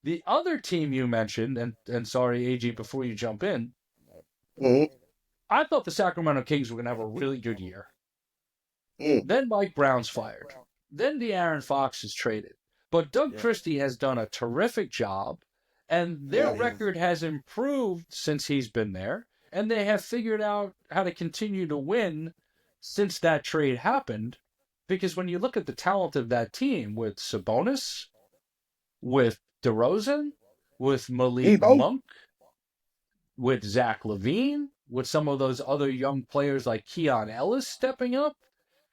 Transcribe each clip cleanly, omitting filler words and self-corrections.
The other team you mentioned, and sorry, AG, before you jump in, Mm-hmm. I thought the Sacramento Kings were going to have a really good year. Mm. Then Mike Brown's fired. Then De'Aaron Fox is traded. But Doug Yeah. Christie has done a terrific job, and their Yeah. record has improved since he's been there, and they have figured out how to continue to win since that trade happened. Because when you look at the talent of that team with Sabonis, with DeRozan, with Malik Debo. Monk, with Zach Levine, with some of those other young players like Keon Ellis stepping up,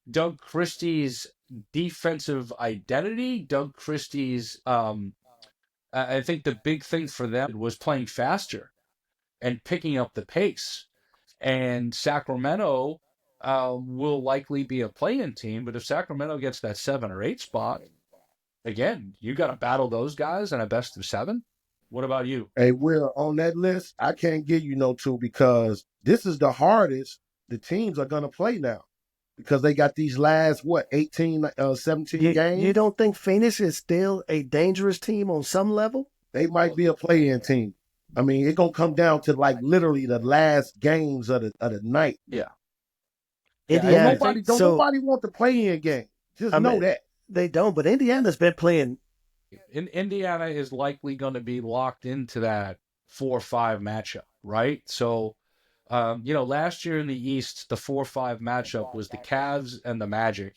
Doug Christie's defensive identity, Doug Christie's, I think the big thing for them was playing faster and picking up the pace. And Sacramento will likely be a play-in team, but if Sacramento gets that 7 or 8 spot, again, you got to battle those guys in a best of 7. What about you? Hey, Will, on that list, I can't give you no two because this is the hardest the teams are gonna play now. Because they got these last what 18, 17 You games. don't think Phoenix is still a dangerous team on some level? They might be a play-in team. I mean, it's gonna come down to like literally the last games of the night. Yeah. Yeah, Don't I Indiana. think So nobody want the play-in game. Just I know mean, that. they don't. But Indiana's been playing. Indiana is likely going to be locked into that 4-5 matchup, right? So, last year in the East, the 4-5 matchup was the Cavs and the Magic.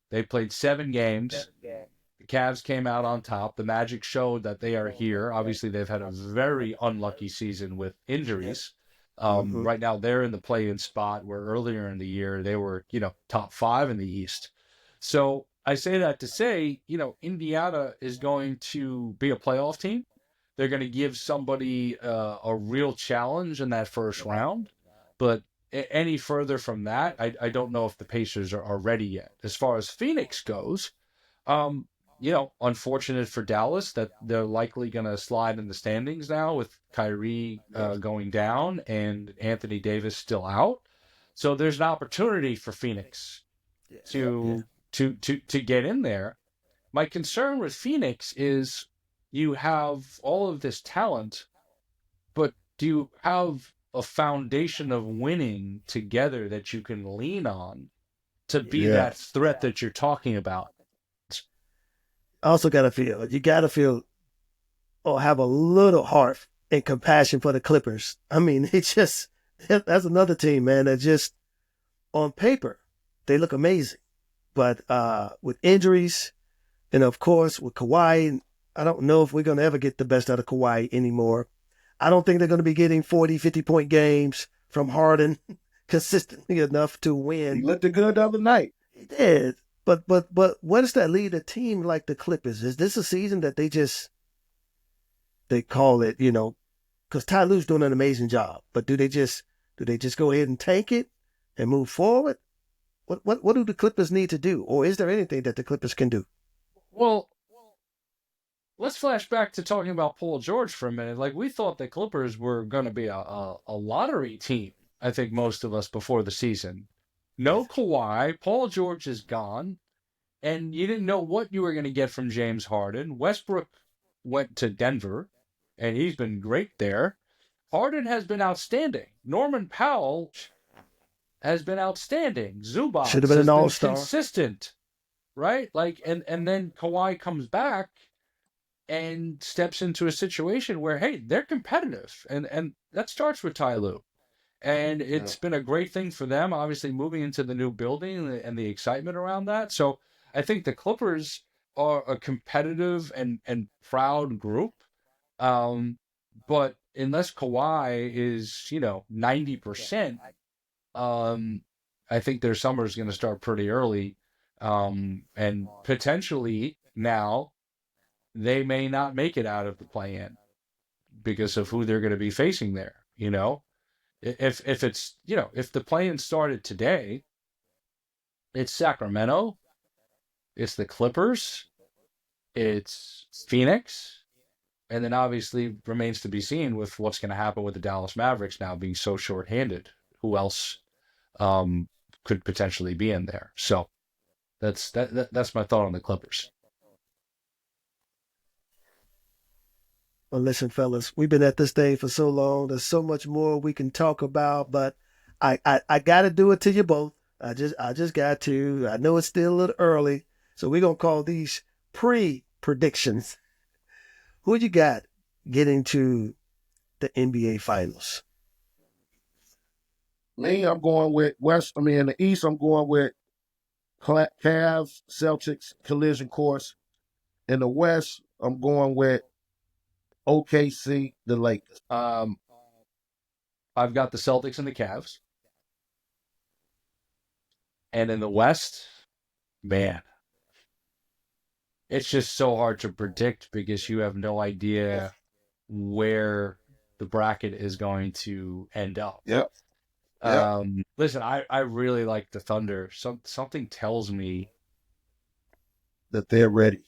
They played 7 games. The Cavs came out on top. The Magic showed that they are here. Obviously, they've had a very unlucky season with injuries. Hmm. Right now, they're in the play-in spot where earlier in the year they were, top 5 in the East. So I say that to say, Indiana is going to be a playoff team. They're going to give somebody a real challenge in that first round. But any further from that, I don't know if the Pacers are ready yet. As far as Phoenix goes, um, unfortunate for Dallas that they're likely going to slide in the standings now with Kyrie going down and Anthony Davis still out. So there's an opportunity for Phoenix Yeah. Yeah. to to get in there. My concern with Phoenix is you have all of this talent, but do you have a foundation of winning together that you can lean on to be Yeah. Yeah. that threat that you're talking about? Also, you gotta feel, or have a little heart and compassion for the Clippers. I mean, it's just that's another team, man. That just on paper they look amazing, but with injuries and of course with Kawhi, I don't know if we're gonna ever get the best out of Kawhi anymore. I don't think they're gonna be getting 40, 50-point games from Harden consistently enough to He win. looked good the other night. He did. But what does that lead a team like the Clippers? Is this a season that they call it, because Ty Lue's doing an amazing job. But do they just go ahead and tank it and move forward? What do the Clippers need to do, or is there anything that the Clippers can do? Well, let's flash back to talking about Paul George for a minute. Like we thought the Clippers were going to be a lottery team. I think most of us before the season. Yeah, No Kawhi, Paul George is gone, and you didn't know what you were going to get from James Harden. Westbrook went to Denver, and he's been great there. Harden has been outstanding. Norman Powell has been outstanding. should have Zubats been an has All been Star. consistent, right? Like, and then Kawhi comes back and steps into a situation where, hey, they're competitive, and that starts with Ty Lue. And Yeah. it's been a great thing for them, obviously moving into the new building and the excitement around that. So I think the Clippers are a competitive and proud group. Um, but unless Kawhi is, 90%, um, I think their summer is going to start pretty early. And potentially now they may not make it out of the play-in because of who they're going to be facing there. If it's if the play-in started today, it's Sacramento, it's the Clippers, it's Phoenix, and then obviously remains to be seen with what's going to happen with the Dallas Mavericks now being so short-handed. Who else um, could potentially be in there? So that's my thought on the Clippers. Well, listen, fellas, we've been at this thing for so long. There's so much more we can talk about, but I got to do it to you both. I just got to. I know it's still a little early, so we're gonna call these pre-predictions. Who you got getting to the NBA Finals? Me, I'm going with West. I mean, in the East, I'm going with Cavs, Celtics, collision course. In the West, I'm going with OKC, the Lakers. I've got the Celtics and the Cavs. And in the West, man, it's just so hard to predict because you have no idea where the bracket is going to end up. Yep. Yep. Listen, I really like the Thunder. Something tells me That they're ready.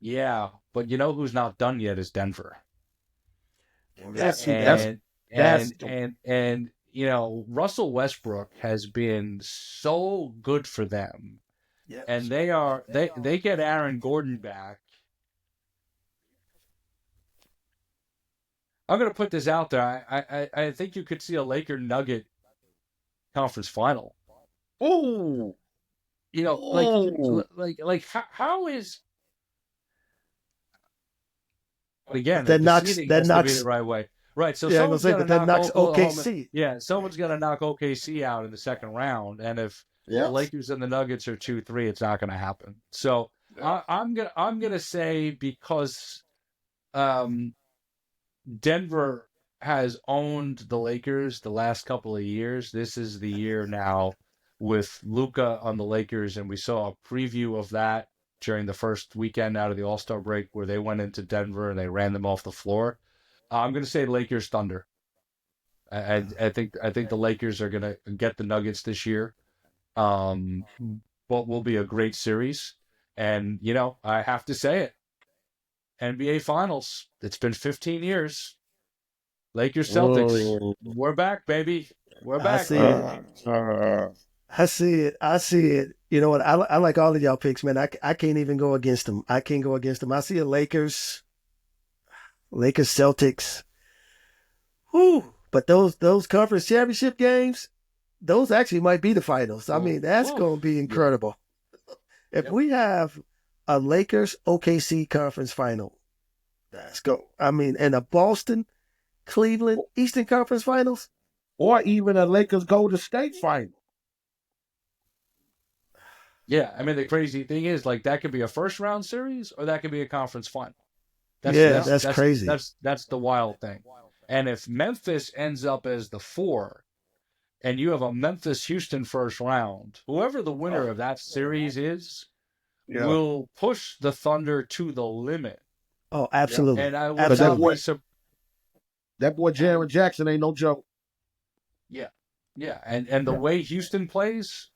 yeah, but you know who's not done yet is Denver. That's And you know, Russell Westbrook has been so good for them. Yes. And they get Aaron Gordon back. I'm gonna put this out there. I think you could see a Laker Nugget conference final. Ooh. You know, Ooh. like how is but again That the knocks seeding that has to be knocks. the right way. Right, so Yeah, I'm gonna someone's say, gonna but that knock knocks Oklahoma. OKC. Yeah, someone's gonna knock OKC out in the second round, and if the Yeah. Lakers and the Nuggets are 2-3, it's not gonna happen. So Yeah. I'm gonna say because Denver has owned the Lakers the last couple of years. This is the year now with Luka on the Lakers, and we saw a preview of that during the first weekend out of the All-Star break where they went into Denver and they ran them off the floor. I'm going to say Lakers Thunder. I think the Lakers are going to get the Nuggets this year. But will be a great series. And you know, I have to say it. NBA Finals. It's been 15 years. Lakers Celtics. We're back, baby. We're I back. see it. I see it. I see it. You know what? I like all of y'all picks, man. I can't even go against them. I can't go against them. I see a Lakers Celtics. Whew. But those conference championship games, those actually might be the finals. I mean, that's going to be incredible. If we have a Lakers OKC conference final, let's go. I mean, and a Boston Cleveland Eastern Conference Finals, or even a Lakers Golden State final. Yeah, I mean the crazy thing is like that could be a first round series or that could be a conference final. That's crazy. That's the wild thing. And if Memphis ends up as the 4 and you have a Memphis Houston first round, whoever the winner of that series is will push the Thunder to the limit. Oh, absolutely. And I would that boy Jaren Jackson ain't no joke. Yeah. And the way Houston plays,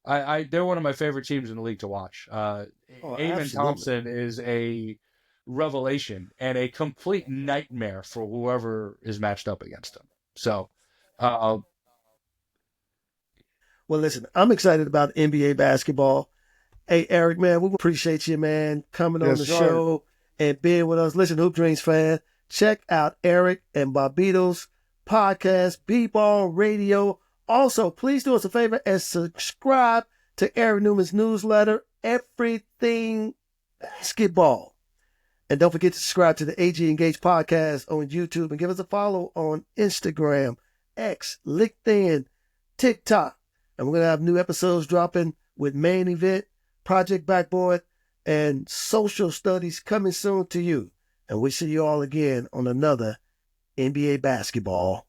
they're one of my favorite teams in the league to watch. Eamon Thompson is a revelation and a complete nightmare for whoever is matched up against him. So, well, listen, I'm excited about NBA basketball. Hey, Eric, man, we appreciate you, man, coming on the show and being with us. Listen, Hoop Dreams fan, check out Eric and Bobito's podcast, B-Ball Radio. Also, please do us a favor and subscribe to Eric Newman's newsletter, Everything Basketball. And don't forget to subscribe to the Agee Engage podcast on YouTube and give us a follow on Instagram, X, LinkedIn, TikTok. And we're going to have new episodes dropping with Main Event, Project Backboard, and Social Studies coming soon to you. And we see you all again on another NBA Basketball